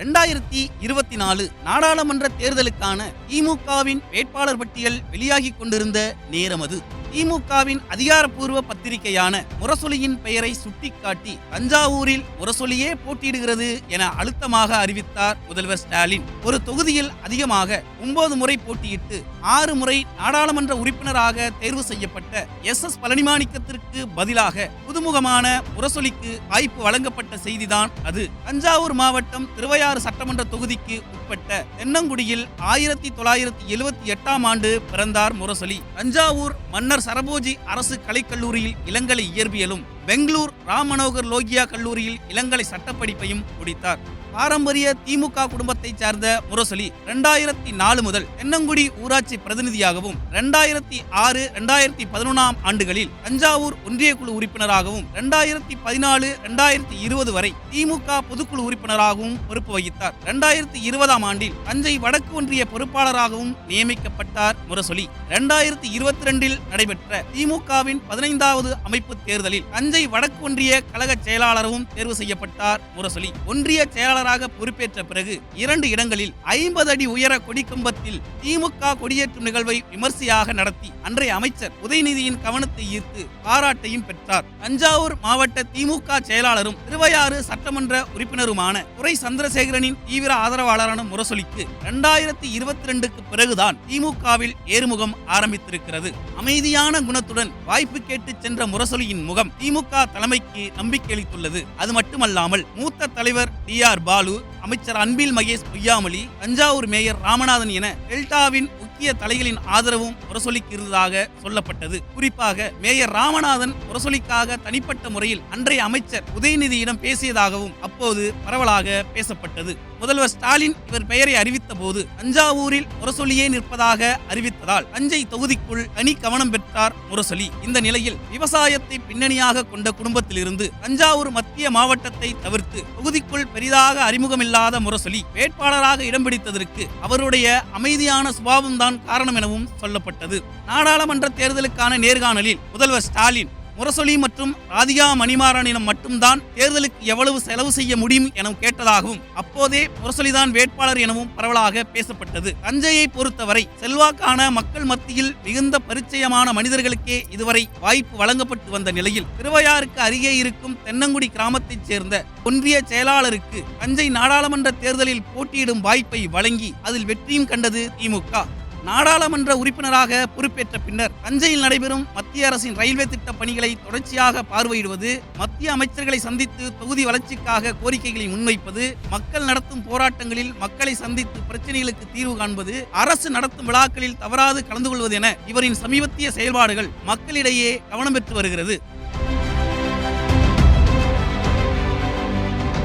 2024 நாடாளுமன்ற தேர்தலுக்கான திமுகவின் வேட்பாளர் பட்டியல் வெளியாகிக் கொண்டிருந்த நேரம் அது. திமுகவின் அதிகாரப்பூர்வ பத்திரிகையான முரசொலியின் பெயரை சுட்டிக்காட்டி தஞ்சாவூரில் முரசொலியே போட்டியிடுகிறது என அழுத்தமாக அறிவித்தார் முதல்வர் ஸ்டாலின். ஒரு தொகுதியில் அதிகமாக 9 முறை போட்டியிட்டு 6 முறை நாடாளுமன்ற உறுப்பினராக தேர்வு செய்யப்பட்ட எஸ் பழனிமாணிக்கத்திற்கு பதிலாக புதுமுகமான முரசொலிக்கு வாய்ப்பு வழங்கப்பட்ட செய்திதான் அது. தஞ்சாவூர் மாவட்டம் திருவையாறு சட்டமன்ற தொகுதிக்கு உட்பட்ட தென்னங்குடியில் 1978ஆம் ஆண்டு பிறந்தார் முரசொலி. தஞ்சாவூர் மன்னர் சரபோஜி அரசு கலைக்கல்லூரியில் இளங்கலை இயற்பியலும், பெங்களூர் ராம் மனோகர் லோகியா கல்லூரியில் இளங்கலை சட்டப்படிப்பையும் முடித்தார். பாரம்பரிய திமுக குடும்பத்தை சார்ந்த முரசொலி 2004 முதல் தென்னங்குடி ஊராட்சி பிரதிநிதியாகவும் 2006-2011 ஆண்டுகளில் தஞ்சாவூர் ஒன்றிய குழு உறுப்பினராகவும் 2014-2020 வரை திமுக பொதுக்குழு உறுப்பினராகவும் பொறுப்பு வகித்தார். 2020ஆம் ஆண்டில் தஞ்சை வடக்கு ஒன்றிய பொறுப்பாளராகவும் நியமிக்கப்பட்டார் முரசொலி. 2022இல் நடைபெற்ற திமுகவின் 15வது அமைப்பு தேர்தலில் தஞ்சை வடக்கு ஒன்றிய கழக செயலாளரும் தேர்வு செய்யப்பட்டார் முரசொலி. ஒன்றிய செயலாளர் பொறுப்பேற்ற பிறகு 2 இடங்களில் 50 அடி உயர கொடிக்கம்பத்தில் திமுக கொடியேற்றும் நிகழ்வை விமர்சையாக நடத்தி அன்றைய அமைச்சர் உதயநிதியின் கவனத்தை ஈர்த்து பாராட்டையும் பெற்றார். தஞ்சாவூர் மாவட்ட திமுக செயலாளரும் திருவையாறு சட்டமன்ற உறுப்பினருமான துரை சந்திரசேகரனின் தீவிர ஆதரவாளரான முரசொலிக்கு 2022க்கு பிறகுதான் திமுகவில் ஏறுமுகம் ஆரம்பித்திருக்கிறது. அமைதியான குணத்துடன் வாய்ப்பு கேட்டு சென்ற முரசொலியின் முகம் திமுக தலைமைக்கு நம்பிக்கை அளித்துள்ளது. அது மட்டுமல்லாமல் மூத்த தலைவர் DR பாலு, அமைச்சர் அன்பில் மகேஷ் பொய்யாமொழி, தஞ்சாவூர் மேயர் ராமநாதன் என டெல்டாவின் முக்கிய தலைகளின் ஆதரவும் முரசொலிக்கு இருந்ததாக சொல்லப்பட்டது. குறிப்பாக மேயர் ராமநாதன் முரசொலிக்காக தனிப்பட்ட முறையில் அன்றைய அமைச்சர் உதயநிதியிடம் பேசியதாகவும் அப்போது பரவலாக பேசப்பட்டது. முதல்வர் ஸ்டாலின் இவர் பெயரை அறிவித்த போது தஞ்சாவூரில் முரசொலியே நிற்பதாக அறிவித்ததால் தஞ்சை தொகுதிக்குள் தனி கவனம் பெற்றார் முரசொலி. இந்த நிலையில் விவசாயத்தை பின்னணியாக கொண்ட குடும்பத்திலிருந்து தஞ்சாவூர் மத்திய மாவட்டத்தை தவிர்த்து தொகுதிக்குள் பெரிதாக அறிமுகமில்லாத முரசொலி வேட்பாளராக இடம் பிடித்ததற்கு அவருடைய அமைதியான சுபாவம் தான் காரணம் எனவும் சொல்லப்பட்டது. நாடாளுமன்ற தேர்தலுக்கான நேர்காணலில் முதல்வர் ஸ்டாலின் முரசொலி மற்றும் ராதிகா மணிமாறனிடம் மட்டும்தான் தேர்தலுக்கு எவ்வளவு செலவு செய்ய முடியும் என கேட்டதாகவும் அப்போதே முரசொலிதான் வேட்பாளர் எனவும் பரவலாக பேசப்பட்டது. தஞ்சையை பொறுத்தவரை செல்வாக்கான மக்கள் மத்தியில் மிகுந்த பரிச்சயமான மனிதர்களுக்கே இதுவரை வாய்ப்பு வழங்கப்பட்டு வந்த நிலையில் திருவையாறுக்கு அருகே இருக்கும் தென்னங்குடி கிராமத்தைச் சேர்ந்த ஒன்றிய செயலாளருக்கு தஞ்சை நாடாளுமன்ற தேர்தலில் போட்டியிடும் வாய்ப்பை வழங்கி அதில் வெற்றியும் கண்டது திமுக. நாடாளுமன்ற உறுப்பினராக பொறுப்பேற்ற பின்னர் தஞ்சையில் நடைபெறும் மத்திய அரசின் ரயில்வே திட்ட பணிகளை தொடர்ச்சியாக பார்வையிடுவது, மத்திய அமைச்சர்களை சந்தித்து தொகுதி வளர்ச்சிக்காக கோரிக்கைகளை முன்வைப்பது, மக்கள் நடத்தும் போராட்டங்களில் மக்களை சந்தித்து பிரச்சனைகளுக்கு தீர்வு காண்பது, அரசு நடத்தும் விழாக்களில் தவறாது கலந்து கொள்வது என இவரின் சமீபத்திய செயல்பாடுகள் மக்களிடையே கவனம் பெற்று வருகிறது.